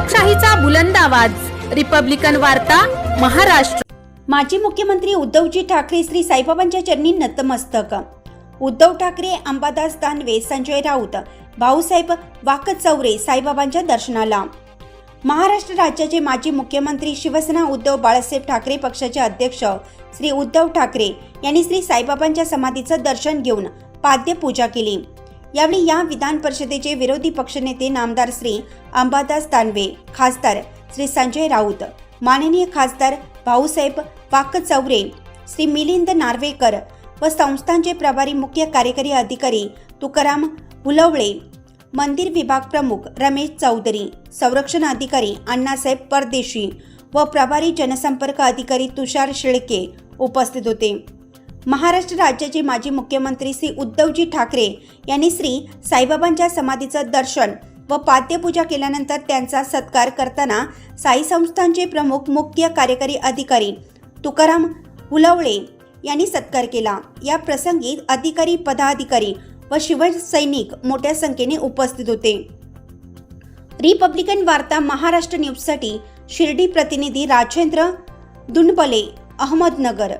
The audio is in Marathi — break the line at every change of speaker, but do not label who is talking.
लोकशाहीचा बुलंद आवाज, रिपब्लिकन वार्ता, महाराष्ट्र।
माजी मुख्यमंत्री उद्धवजी ठाकरे श्री साईबाबांच्या चरणी नतमस्तक। उद्धव ठाकरे, अंबादास दानवे, संजय राऊत, भाऊसाहेब वाकचौरे साईबाबांच्या दर्शनाला। महाराष्ट्र राज्याचे माजी मुख्यमंत्री, शिवसेना उद्धव बाळासाहेब ठाकरे पक्षाचे अध्यक्ष श्री उद्धव ठाकरे यांनी श्री साईबाबांच्या समाधीचं दर्शन घेऊन पाद्यपूजा केली। यावेळी या विधान परिषदेचे विरोधी पक्षनेते नामदार श्री अंबादास दानवे, खासदार श्री संजय राऊत, माननीय खासदार भाऊसाहेब वाकचौरे, श्री मिलिंद नार्वेकर व संस्थांचे प्रभारी मुख्य कार्यकारी अधिकारी तुकाराम हुलवळे, मंदिर विभाग प्रमुख रमेश चौधरी, संरक्षण अधिकारी अण्णासाहेब परदेशी व प्रभारी जनसंपर्क अधिकारी तुषार शेळके उपस्थित होते। महाराष्ट्र राज्याचे माजी मुख्यमंत्री श्री उद्धवजी ठाकरे यांनी श्री साईबाबांच्या समाधीचं दर्शन व पाद्यपूजा केल्यानंतर त्यांचा सत्कार करताना साई संस्थांचे प्रमुख मुख्य कार्यकारी अधिकारी तुकाराम हुलवळे यांनी सत्कार केला। या प्रसंगी अधिकारी, पदाधिकारी व शिवसैनिक मोठ्या संख्येने उपस्थित होते। रिपब्लिकन वार्ता महाराष्ट्र न्यूजसाठी शिर्डी प्रतिनिधी राजेंद्र दुनपले, अहमदनगर।